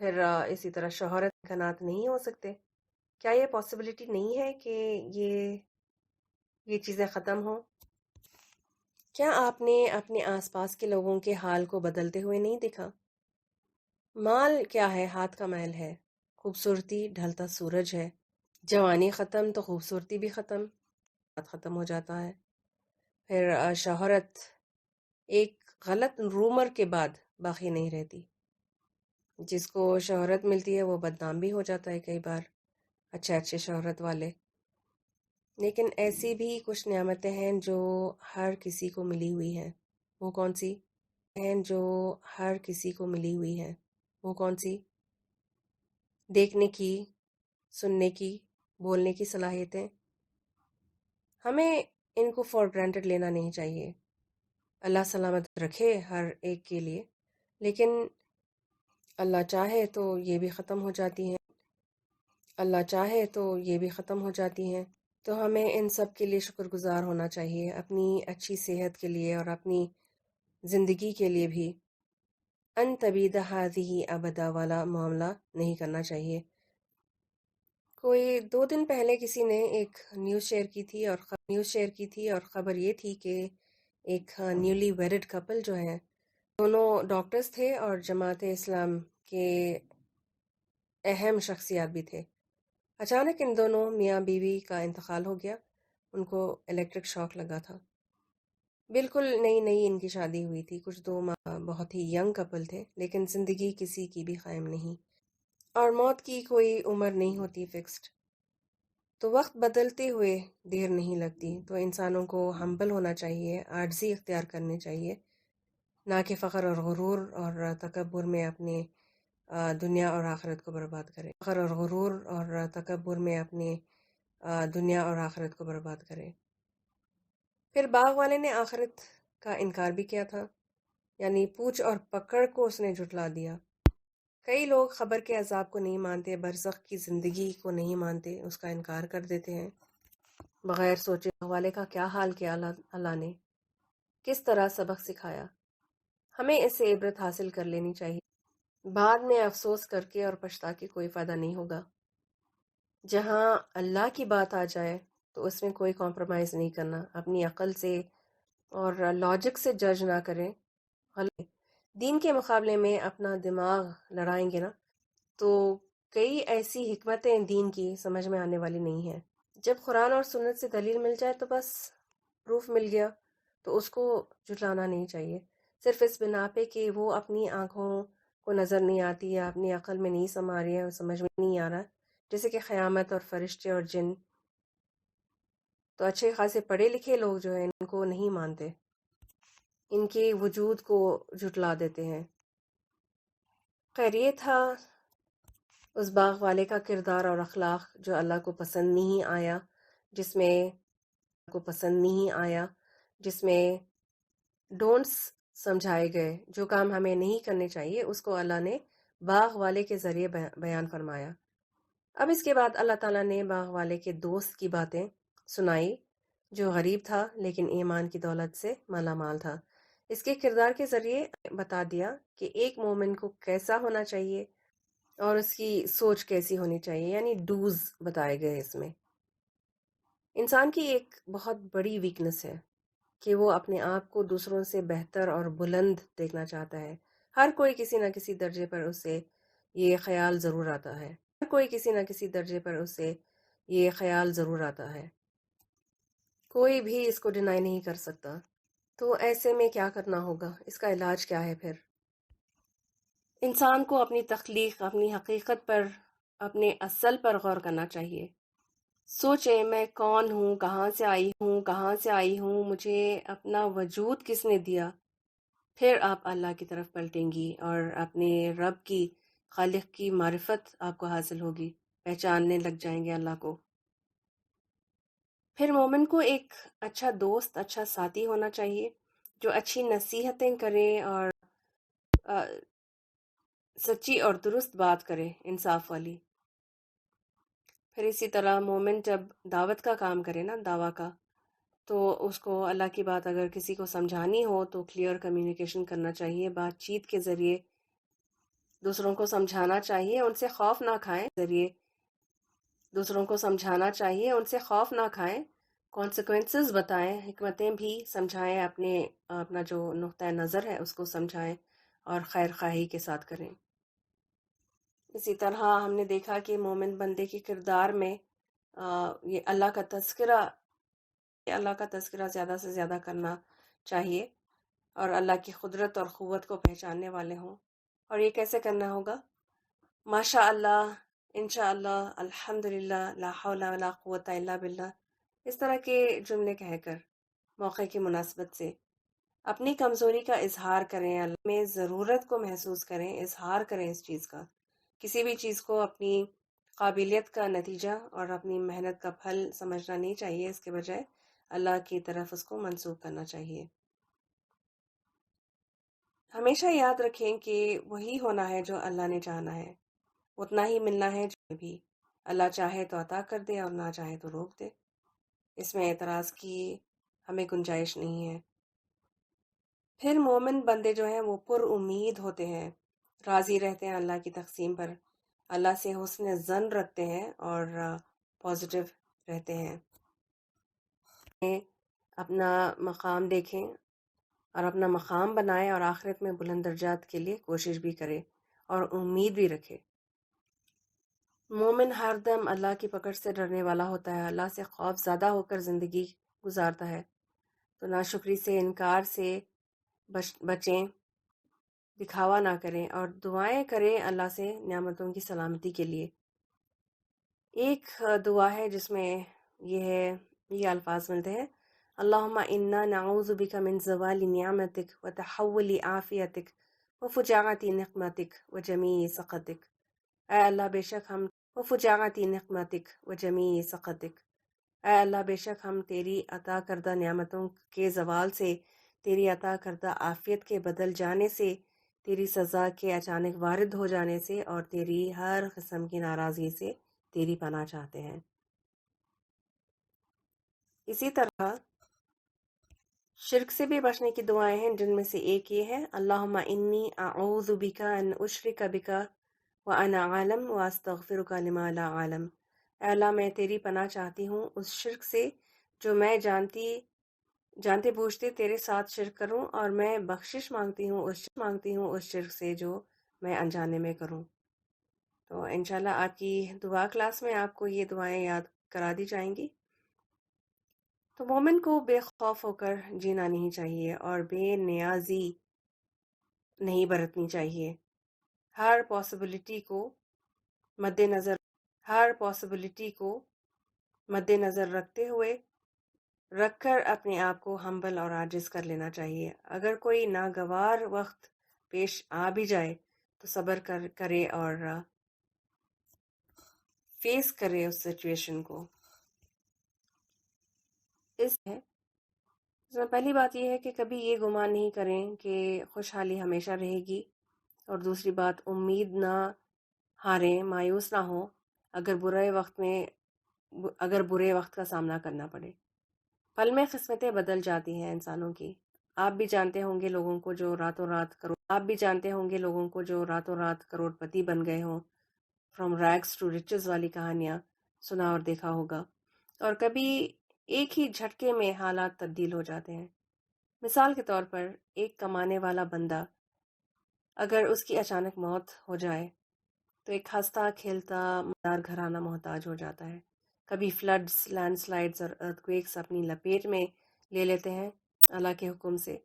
پھر اسی طرح شہرت، امکانات نہیں ہو سکتے؟ کیا یہ پاسبلٹی نہیں ہے کہ یہ چیزیں ختم ہوں؟ کیا آپ نے اپنے آس پاس کے لوگوں کے حال کو بدلتے ہوئے نہیں دیکھا؟ مال کیا ہے؟ ہاتھ کا میل ہے، خوبصورتی ڈھلتا سورج ہے، جوانی ختم تو خوبصورتی بھی ختم ہو جاتا ہے، پھر شہرت ایک غلط رومر کے بعد باقی نہیں رہتی، جس کو شہرت ملتی ہے وہ بدنام بھی ہو جاتا ہے کئی بار، اچھے شہرت والے۔ لیکن ایسی بھی کچھ نعمتیں ہیں جو ہر کسی کو ملی ہوئی ہیں۔ وہ کون سی ہیں جو ہر کسی کو ملی ہوئی ہیں؟ وہ کون سی؟ دیکھنے کی، سننے کی، بولنے کی صلاحیتیں۔ ہمیں ان کو فار گرانٹڈ لینا نہیں چاہیے۔ اللہ سلامت رکھے ہر ایک کے لیے، لیکن اللہ چاہے تو یہ بھی ختم ہو جاتی ہیں۔ اللہ چاہے تو یہ بھی ختم ہو جاتی ہیں۔ تو ہمیں ان سب کے لیے شکر گزار ہونا چاہیے، اپنی اچھی صحت کے لیے اور اپنی زندگی کے لیے بھی۔ ان تبید ہذہ ابدا والا معاملہ نہیں کرنا چاہیے۔ کوئی 2 دن پہلے کسی نے ایک نیوز شیئر کی تھی اور خبر یہ تھی کہ ایک نیولی ویڈڈ کپل جو ہے، دونوں ڈاکٹرز تھے اور جماعت اسلام کے اہم شخصیات بھی تھے۔ اچانک ان دونوں میاں بیوی کا انتقال ہو گیا۔ ان کو الیکٹرک شاک لگا تھا۔ بالکل نئی نئی ان کی شادی ہوئی تھی، کچھ 2 ماہ، بہت ہی ینگ کپل تھے، لیکن زندگی کسی کی بھی قائم نہیں، اور موت کی کوئی عمر نہیں ہوتی فکسڈ۔ تو وقت بدلتے ہوئے دیر نہیں لگتی، تو انسانوں کو ہمبل ہونا چاہیے، عاجزی اختیار کرنی چاہیے، نہ کہ فخر اور غرور اور تکبر میں اپنے دنیا اور آخرت کو برباد کرے۔ پھر باغ والے نے آخرت کا انکار بھی کیا تھا، یعنی پوچھ اور پکڑ کو اس نے جھٹلا دیا۔ کئی لوگ خبر کے عذاب کو نہیں مانتے، برزخ کی زندگی کو نہیں مانتے، اس کا انکار کر دیتے ہیں بغیر سوچے۔ باغ والے کا کیا حال کیا اللہ نے، کس طرح سبق سکھایا۔ ہمیں اس سے عبرت حاصل کر لینی چاہیے۔ بعد میں افسوس کر کے اور پچھتا کے کوئی فائدہ نہیں ہوگا۔ جہاں اللہ کی بات آ جائے تو اس میں کوئی کمپرومائز نہیں کرنا، اپنی عقل سے اور لاجک سے جج نہ کریں۔ دین کے مقابلے میں اپنا دماغ لڑائیں گے نا، تو کئی ایسی حکمتیں دین کی سمجھ میں آنے والی نہیں ہیں۔ جب قرآن اور سنت سے دلیل مل جائے تو بس پروف مل گیا، تو اس کو جھٹلانا نہیں چاہیے، صرف اس بنا پہ کہ وہ اپنی آنکھوں کو نظر نہیں آتی یا اپنی عقل میں نہیں سما رہی ہے اور سمجھ میں نہیں آ رہا، جیسے کہ قیامت اور فرشتے اور جن۔ تو اچھے خاصے پڑھے لکھے لوگ جو ہیں ان کو نہیں مانتے، ان کے وجود کو جھٹلا دیتے ہیں۔ خیر، یہ تھا اس باغ والے کا کردار اور اخلاق جو اللہ کو پسند نہیں آیا، جس میں ڈونٹس سمجھائے گئے، جو کام ہمیں نہیں کرنے چاہیے اس کو اللہ نے باغ والے کے ذریعے بیان فرمایا۔ اب اس کے بعد اللہ تعالیٰ نے باغ والے کے دوست کی باتیں سنائی، جو غریب تھا لیکن ایمان کی دولت سے مالا مال تھا۔ اس کے کردار کے ذریعے بتا دیا کہ ایک مومن کو کیسا ہونا چاہیے اور اس کی سوچ کیسی ہونی چاہیے، یعنی ڈوز بتائے گئے اس میں۔ انسان کی ایک بہت بڑی ویکنس ہے کہ وہ اپنے آپ کو دوسروں سے بہتر اور بلند دیکھنا چاہتا ہے۔ ہر کوئی کسی نہ کسی درجے پر اسے یہ خیال ضرور آتا ہے۔ کوئی بھی اس کو ڈینائی نہیں کر سکتا۔ تو ایسے میں کیا کرنا ہوگا؟ اس کا علاج کیا ہے پھر؟ انسان کو اپنی تخلیق، اپنی حقیقت پر، اپنے اصل پر غور کرنا چاہیے۔ سوچیں، میں کون ہوں، کہاں سے آئی ہوں، مجھے اپنا وجود کس نے دیا؟ پھر آپ اللہ کی طرف پلٹیں گی اور اپنے رب کی، خالق کی معرفت آپ کو حاصل ہوگی، پہچاننے لگ جائیں گے اللہ کو۔ پھر مومن کو ایک اچھا دوست، اچھا ساتھی ہونا چاہیے، جو اچھی نصیحتیں کرے اور سچی اور درست بات کرے، انصاف والی۔ پھر اسی طرح مومن جب دعوت کا کام کرے نا، دعویٰ کا، تو اس کو اللہ کی بات اگر کسی کو سمجھانی ہو تو کلیئر کمیونیکیشن کرنا چاہیے، بات چیت کے ذریعے دوسروں کو سمجھانا چاہیے، ان سے خوف نہ کھائیں، کانسیکوینسز بتائیں، حکمتیں بھی سمجھائیں، اپنا جو نقطہ نظر ہے اس کو سمجھائیں اور خیر خواہی کے ساتھ کریں۔ اسی طرح ہم نے دیکھا کہ مومن بندے کے کردار میں یہ اللہ کا تذکرہ زیادہ سے زیادہ کرنا چاہیے، اور اللہ کی قدرت اور قوت کو پہچاننے والے ہوں۔ اور یہ کیسے کرنا ہوگا؟ ماشاء اللہ، انشاء اللہ، الحمدللہ، لا حول ولا قوت الا باللہ، اس طرح کے جملے کہہ کر موقع کی مناسبت سے اپنی کمزوری کا اظہار کریں، اللہ میں ضرورت کو محسوس کریں، اظہار کریں اس چیز کا. کسی بھی چیز کو اپنی قابلیت کا نتیجہ اور اپنی محنت کا پھل سمجھنا نہیں چاہیے، اس کے بجائے اللہ کی طرف اس کو منسوب کرنا چاہیے. ہمیشہ یاد رکھیں کہ وہی ہونا ہے جو اللہ نے چاہنا ہے، اتنا ہی ملنا ہے جو بھی اللہ چاہے تو عطا کر دے اور نہ چاہے تو روک دے. اس میں اعتراض کی ہمیں گنجائش نہیں ہے. پھر مومن بندے جو ہیں وہ پر امید ہوتے ہیں، راضی رہتے ہیں اللہ کی تقسیم پر، اللہ سے حسن ظن رکھتے ہیں اور پازیٹیو رہتے ہیں. اپنا مقام دیکھیں اور اپنا مقام بنائے اور آخرت میں بلند درجات کے لیے کوشش بھی کرے اور امید بھی رکھے. مومن ہر دم اللہ کی پکڑ سے ڈرنے والا ہوتا ہے، اللہ سے خوف زدہ ہو کر زندگی گزارتا ہے. تو ناشکری سے، انکار سے بچیں، دکھاوا نہ کریں اور دعائیں کریں اللہ سے نعمتوں کی سلامتی کے لیے. ایک دعا ہے جس میں یہ الفاظ ملتے ہیں: اللہم انا نعوذ بک من زوال نعمتک وتحول عافیتک وفجاعت نقمتک وجمیع سخطک. اے اللہ بے شک ہم وفجاعت نقمتک وجمیع سخطک. اے اللہ بے شک ہم تیری عطا کردہ نعمتوں کے زوال سے، تیری عطا کردہ عافیت کے بدل جانے سے، تیری سزا کے اچانک وارد ہو جانے سے اور تیری ہر قسم کی ناراضگی سے تیری پناہ چاہتے ہیں. اسی طرح شرک سے بھی بچنے کی دعائیں ہیں، جن میں سے ایک یہ ہے: اللہم انی اعوذ بک ان اشرک بک وانا عالم واستغفرک لما لا عالم. اے اللہ میں تیری پناہ چاہتی ہوں اس شرک سے جو میں جانتے بوجھتے تیرے ساتھ شرک کروں، اور میں بخشش مانگتی ہوں اس شرک سے جو میں انجانے میں کروں. تو انشاءاللہ آپ کی دعا کلاس میں آپ کو یہ دعائیں یاد کرا دی جائیں گی. تو مومن کو بے خوف ہو کر جینا نہیں چاہیے اور بے نیازی نہیں برتنی چاہیے. ہر پاسبلٹی کو مد نظر رکھ کر اپنے آپ کو ہمبل اور عاجز کر لینا چاہیے. اگر کوئی ناگوار وقت پیش آ بھی جائے تو صبر کرے اور فیس کرے اس سچویشن کو. پہلی بات یہ ہے کہ کبھی یہ گمان نہیں کریں کہ خوشحالی ہمیشہ رہے گی، اور دوسری بات امید نہ ہاریں، مایوس نہ ہوں اگر برے وقت کا سامنا کرنا پڑے. پل میں قسمتیں بدل جاتی ہیں انسانوں کی. آپ بھی جانتے ہوں گے لوگوں کو جو راتوں رات کروڑ پتی بن گئے ہوں. فرام ریگس ٹو ریچز والی کہانیاں سنا اور دیکھا ہوگا. اور کبھی ایک ہی جھٹکے میں حالات تبدیل ہو جاتے ہیں. مثال کے طور پر ایک کمانے والا بندہ، اگر اس کی اچانک موت ہو جائے تو ایک ہنستا کھیلتا مالدار گھرانہ محتاج ہو جاتا ہے. کبھی فلڈز، لینڈ سلائڈز اور ارتھکویکس اپنی لپیٹ میں لے لیتے ہیں اللہ کے حکم سے،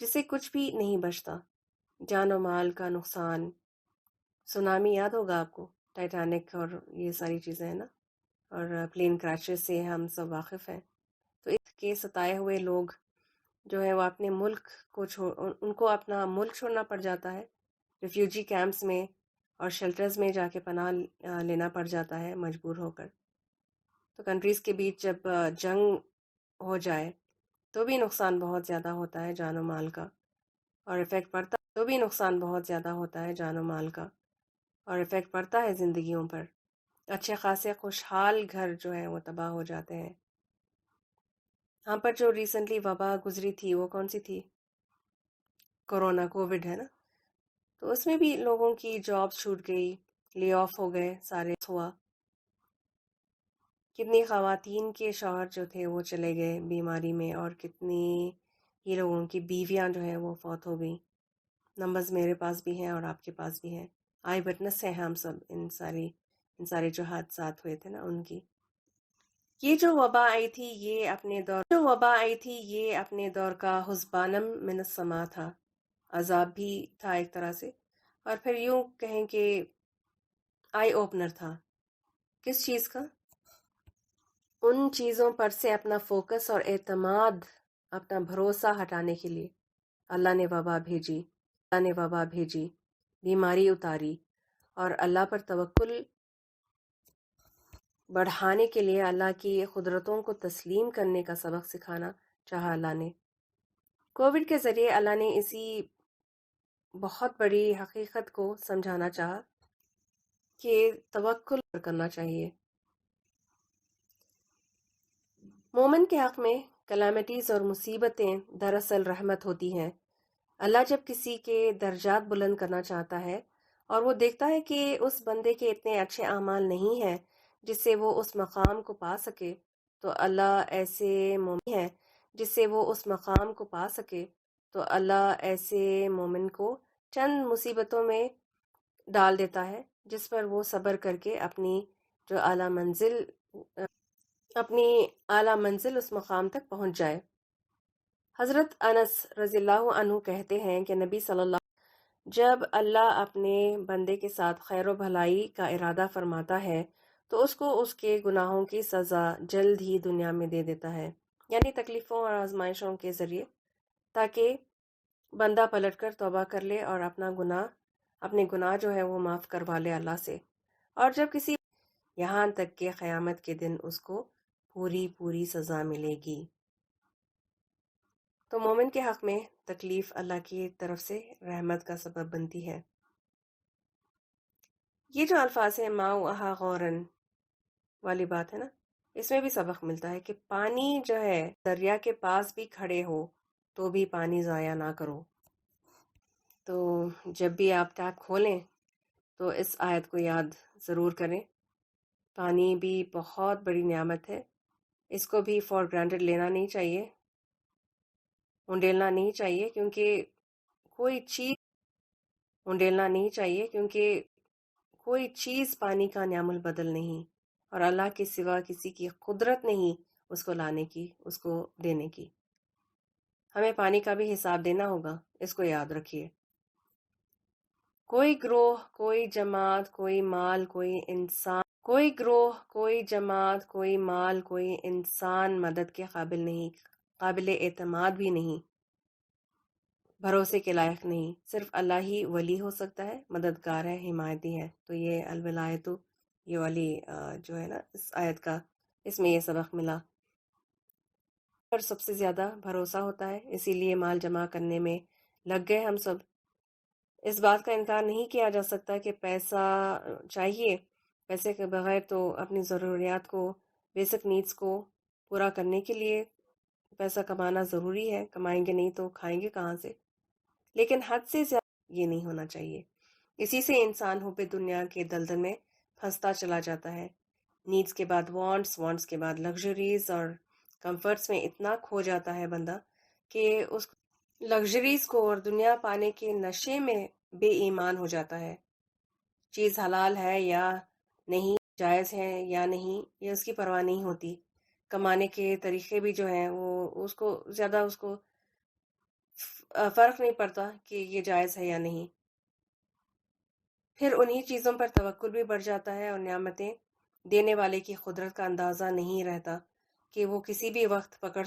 جس سے کچھ بھی نہیں بچتا. جان و مال کا نقصان، سونامی یاد ہوگا آپ کو، ٹائٹینک اور یہ ساری چیزیں ہیں نا، اور پلین کریشز سے ہم سب واقف ہیں. تو اس کے ستائے ہوئے لوگ جو ہے وہ اپنے ملک کو ان کو اپنا ملک چھوڑنا پڑ جاتا ہے. ریفیوجی کیمپس میں اور شیلٹرز میں جا کے پناہ لینا پڑ جاتا ہے مجبور ہو کر. تو کنٹریز کے بیچ جب جنگ ہو جائے تو بھی نقصان بہت زیادہ ہوتا ہے جان و مال کا، اور افیکٹ پڑتا ہے زندگیوں پر. اچھے خاصے خوشحال گھر جو ہیں وہ تباہ ہو جاتے ہیں. ہاں پر جو ریسنٹلی وبا گزری تھی وہ کون سی تھی؟ کورونا، کووڈ ہے نا. تو اس میں بھی لوگوں کی جاب چھوٹ گئی، لے آف ہو گئے، سارے ہوا. کتنی خواتین کے شوہر جو تھے وہ چلے گئے بیماری میں، اور کتنی ہی لوگوں کی بیویاں جو ہیں وہ فوت ہو گئیں. نمبرز میرے پاس بھی ہیں اور آپ کے پاس بھی ہیں. آئی وٹنس ہیں ہم سب ان سارے جو حادثات ہوئے تھے نا ان کی. یہ جو وبا آئی تھی یہ اپنے دور کا حسبانم من السما تھا، عذاب بھی تھا ایک طرح سے، اور پھر یوں کہیں کہ آئی اوپنر تھا. کس چیز کا؟ ان چیزوں پر سے اپنا فوکس اور اعتماد، اپنا بھروسہ ہٹانے کے لیے اللہ نے وبا بھیجی، بیماری اتاری، اور اللہ پر توکل بڑھانے کے لیے اللہ کی قدرتوں کو تسلیم کرنے کا سبق سکھانا چاہا اللہ نے۔ کووڈ کے ذریعے اللہ نے اسی بہت بڑی حقیقت کو سمجھانا چاہا کہ توکل کرنا چاہیے۔ مومن کے حق میں کلامٹیز اور مصیبتیں دراصل رحمت ہوتی ہیں۔ اللہ جب کسی کے درجات بلند کرنا چاہتا ہے اور وہ دیکھتا ہے کہ اس بندے کے اتنے اچھے اعمال نہیں ہیں جس سے وہ اس مقام کو پا سکے، تو اللہ ایسے مومن ہے جس سے وہ اس مقام کو پا سکے، تو اللہ ایسے مومن کو چند مصیبتوں میں ڈال دیتا ہے جس پر وہ صبر کر کے اپنی اعلیٰ منزل اس مقام تک پہنچ جائے۔ حضرت انس رضی اللہ عنہ کہتے ہیں کہ نبی صلی اللہ جب اللہ اپنے بندے کے ساتھ خیر و بھلائی کا ارادہ فرماتا ہے تو اس کو اس کے گناہوں کی سزا جلد ہی دنیا میں دے دیتا ہے، یعنی تکلیفوں اور آزمائشوں کے ذریعے، تاکہ بندہ پلٹ کر توبہ کر لے اور اپنے گناہ جو ہے وہ معاف کروا لے اللہ سے، اور جب کسی یہاں تک کہ قیامت کے دن اس کو پوری سزا ملے گی۔ تو مومن کے حق میں تکلیف اللہ کی طرف سے رحمت کا سبب بنتی ہے۔ یہ جو الفاظ ہیں ماؤ اہا غورن والی بات ہے نا، اس میں بھی سبق ملتا ہے کہ پانی جو ہے دریا کے پاس بھی کھڑے ہو تو بھی پانی ضائع نہ کرو۔ تو جب بھی آپ ٹیپ کھولیں تو اس آیت کو یاد ضرور کریں۔ پانی بھی بہت بڑی نعمت ہے، اس کو بھی فار گرانٹڈ لینا نہیں چاہیے، انڈیلنا نہیں چاہیے، کیونکہ کوئی چیز پانی کا نعم البدل نہیں، اور اللہ کے سوا کسی کی قدرت نہیں اس کو لانے کی، اس کو دینے کی۔ ہمیں پانی کا بھی حساب دینا ہوگا، اس کو یاد رکھیے۔ کوئی گروہ، کوئی جماعت، کوئی مال، کوئی انسان مدد کے قابل نہیں، قابل اعتماد بھی نہیں، بھروسے کے لائق نہیں، صرف اللہ ہی ولی ہو سکتا ہے، مددگار ہے، حمایتی ہے۔ تو یہ الولایت، یہ والی جو ہے نا اس آیت کا، اس میں یہ سبق ملا، پر سب سے زیادہ بھروسہ ہوتا ہے، اسی لیے مال جمع کرنے میں لگ گئے ہم سب۔ اس بات کا انکار نہیں کیا جا سکتا کہ پیسہ چاہیے، پیسے کے بغیر تو اپنی ضروریات کو، بیسک نیڈز کو پورا کرنے کے لیے پیسہ کمانا ضروری ہے، کمائیں گے نہیں تو کھائیں گے کہاں سے، لیکن حد سے زیادہ یہ نہیں ہونا چاہیے۔ اسی سے انسان حب دنیا کے دلدل میں پھنستا چلا جاتا ہے، نیڈز کے بعد وانٹس کے بعد لگژریز اور کمفرٹس میں اتنا کھو جاتا ہے بندہ کہ اس لگژریز کو اور دنیا پانے کے نشے میں بے ایمان ہو جاتا ہے۔ چیز حلال ہے یا نہیں، جائز ہے یا نہیں، یہ اس کی پرواہ نہیں ہوتی۔ کمانے کے طریقے بھی جو ہیں وہ اس کو فرق نہیں پڑتا کہ یہ جائز ہے یا نہیں۔ پھر انہی چیزوں پر توکل بھی بڑھ جاتا ہے، اور نعمتیں دینے والے کی قدرت کا اندازہ نہیں رہتا کہ وہ کسی بھی وقت پکڑ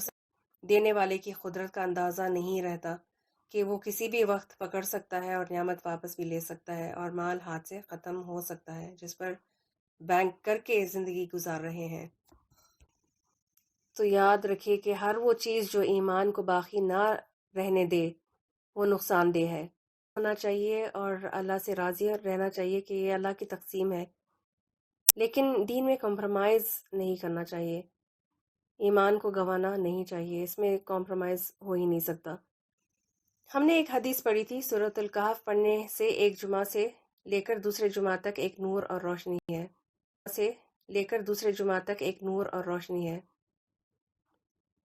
سکتا ہے اور نعمت واپس بھی لے سکتا ہے، اور مال ہاتھ سے ختم ہو سکتا ہے جس پر بینک کر کے زندگی گزار رہے ہیں۔ تو یاد رکھیے کہ ہر وہ چیز جو ایمان کو باقی نہ رہنے دے وہ نقصان دہ ہے۔ ہونا چاہیے اور اللہ سے راضی رہنا چاہیے کہ یہ اللہ کی تقسیم ہے، لیکن دین میں کمپرومائز نہیں کرنا چاہیے، ایمان کو گنوانا نہیں چاہیے، اس میں کمپرومائز ہو ہی نہیں سکتا۔ ہم نے ایک حدیث پڑھی تھی، سورۃ الکہف پڑھنے سے ایک جمعہ سے لے کر دوسرے جمعہ تک ایک نور اور روشنی ہے۔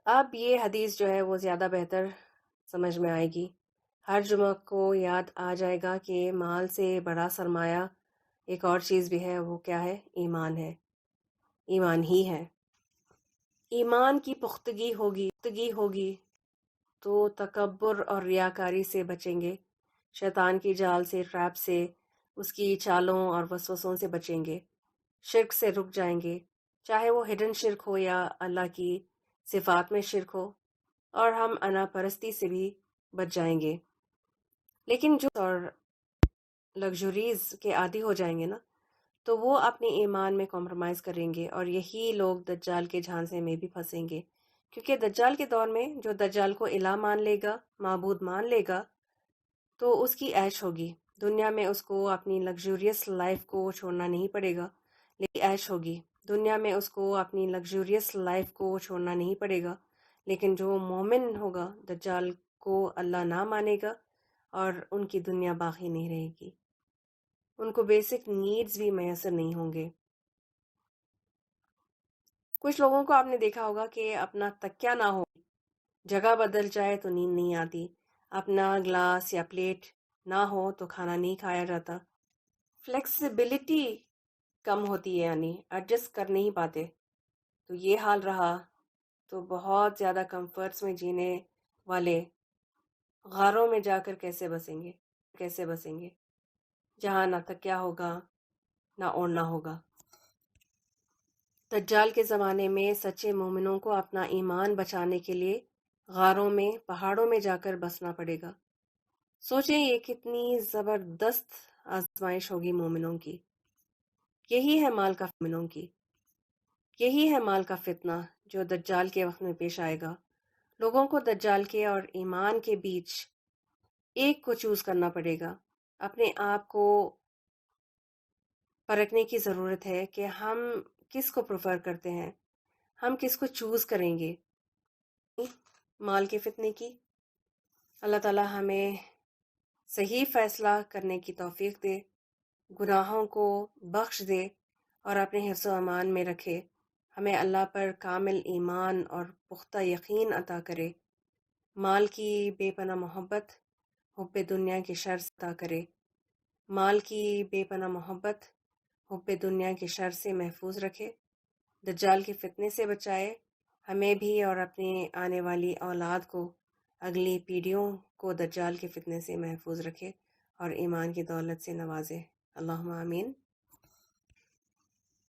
اب یہ حدیث جو ہے وہ زیادہ بہتر سمجھ میں آئے گی۔ ہر جمعہ کو یاد آ جائے گا کہ مال سے بڑا سرمایہ ایک اور چیز بھی ہے، وہ کیا ہے؟ ایمان ہے، ایمان ہی ہے۔ ایمان کی پختگی ہوگی تو تکبر اور ریاکاری سے بچیں گے، شیطان کی جال سے، ٹریپ سے، اس کی چالوں اور وسوسوں سے بچیں گے، شرک سے رک جائیں گے، چاہے وہ ہڈن شرک ہو یا اللہ کی صفات میں شرک ہو، اور ہم انا پرستی سے بھی بچ جائیں گے۔ لیکن جو اور لگژریز کے عادی ہو جائیں گے نا، تو وہ اپنے ایمان میں کمپرومائز کریں گے، اور یہی لوگ دجال کے جھانسے میں بھی پھنسیں گے، کیونکہ دجال کے دور میں جو دجال کو الہ مان لے گا، معبود مان لے گا، تو اس کی عیش ہوگی دنیا میں، اس کو اپنی لگژریس لائف کو چھوڑنا نہیں پڑے گا، لیکن عیش ہوگی دنیا میں، اس کو اپنی لگژریس لائف کو چھوڑنا نہیں پڑے گا۔ لیکن جو مومن ہوگا دجال کو اللہ نہ مانے گا، اور ان کی دنیا باقی نہیں رہے گی، ان کو بیسک نیڈز بھی میسر نہیں ہوں گے۔ کچھ لوگوں کو آپ نے دیکھا ہوگا کہ اپنا تکیہ نہ ہو، جگہ بدل جائے تو نیند نہیں آتی، اپنا گلاس یا پلیٹ نہ ہو تو کھانا نہیں کھایا جاتا، فلیکسیبلٹی کم ہوتی ہے، یعنی ایڈجسٹ کر نہیں پاتے۔ تو یہ حال رہا تو بہت زیادہ کمفرٹس میں جینے والے غاروں میں جا کر کیسے بسیں گے جہاں نہ تکیہ ہوگا نہ اوڑھنا ہوگا۔ دجال کے زمانے میں سچے مومنوں کو اپنا ایمان بچانے کے لیے غاروں میں، پہاڑوں میں جا کر بسنا پڑے گا۔ سوچیں یہ کتنی زبردست آزمائش ہوگی مومنوں کی۔ یہی ہے مال کا فتنہ جو دجال کے وقت میں پیش آئے گا۔ لوگوں کو دجال کے اور ایمان کے بیچ ایک کو چوز کرنا پڑے گا۔ اپنے آپ کو پرکھنے کی ضرورت ہے کہ ہم کس کو پریفر کرتے ہیں، ہم کس کو چوز کریں گے۔ مال کے فتنے کی اللہ تعالی ہمیں صحیح فیصلہ کرنے کی توفیق دے، گناہوں کو بخش دے اور اپنے حفظ و امان میں رکھے، ہمیں اللہ پر کامل ایمان اور پختہ یقین عطا کرے، مال کی بے پناہ محبت حب دنیا کی شر سے عطا کرے، مال کی بے پناہ محبت حب دنیا کی شر سے محفوظ رکھے، دجال کے فتنے سے بچائے، ہمیں بھی اور اپنی آنے والی اولاد کو، اگلی پیڑھیوں کو دجال کے فتنے سے محفوظ رکھے اور ایمان کی دولت سے نوازے۔ اللہم آمین۔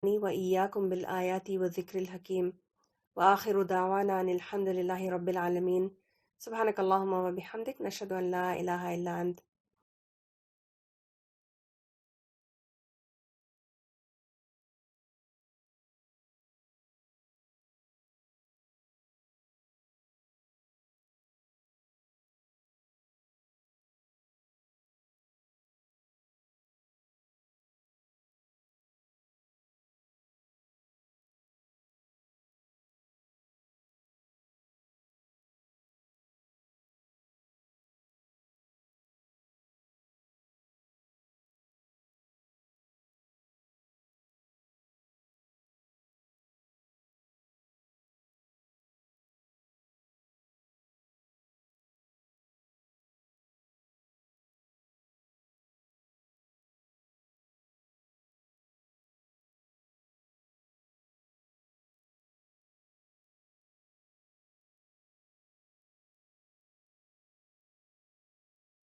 وَإِيَّاكُمْ بِالْآيَاتِ وَالذِّكْرِ الْحَكِيمِ وآخر دعوانا ان الحمد للہ رب العالمین۔ سبحانک اللہم وبحمدک، نشہد ان لا الہ الا انت،